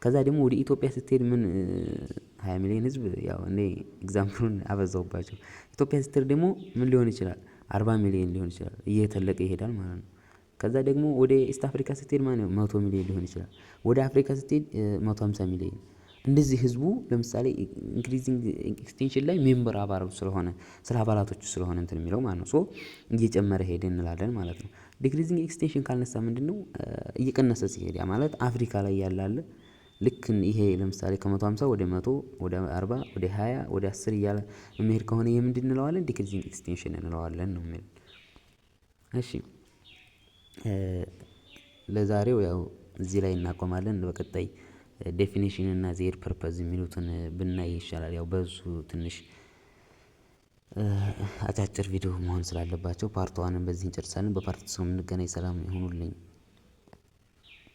ከዛ ደግሞ ወደ ኢትዮጵያ ስትሄድ ምን 20 ሚሊዮን ህዝብ ያው እኔ ኤግዛምፕሉን አበዛውባቸው። ኢትዮጵያ ስትሄድ ደግሞ ምን ሊሆን ይችላል 40 ሚሊዮን ሊሆን ይችላል እየተለቀ ይሄዳል ማለት ነው። ከዛ ደግሞ ወደ ኢስት አፍሪካ ስትሄድ ማለት ነው 100 ሚሊዮን ሊሆን ይችላል። ወደ አፍሪካ ስትሄድ 150 ሚሊዮን። እንደዚህ ህዝቡ ለምሳሌ ኢንክሪዚንግ ኤክስቴንሽን ላይ ሜምበር አባላቱ ስለሆነ ስለ አባላቶቹ ስለሆነ እንትን የሚለው ማለት ነው ሶ እየጨመረ ሄደ እንላለን ማለት ነው። ዲክሪዚንግ ኤክስቴንሽን ካልነሳ ምንድነው እየቀነሰ ሲሄድ ያ ማለት አፍሪካ ላይ ያለ አለ ልክ ይሄ ለምሳሌ ከ150 ወደ 100 ወደ 40 ወደ 20 ወደ 10 እያለ የሚሄድ ከሆነ ይሄ ምንድን እንለዋለን ዲክሪዚንግ ኤክስቴንሽን እንለዋለን ነው የሚለው። እሺ ለዛሬው ያው እዚህ ላይ እናቆማለን። በቀጣይ ዴፊኒሽን እና ዜር ፐርፐዝ የሚሉትን ብናይ ይሻላል። ያው በዙ ትንሽ አጫጭር ቪዲዮ መሆን ስላለባቸው ፓርት ዋንን በዚህ እንጨርሳለን። በፓርት ቱ እስከምንገናኝ ሰላም ይሁኑልኝ።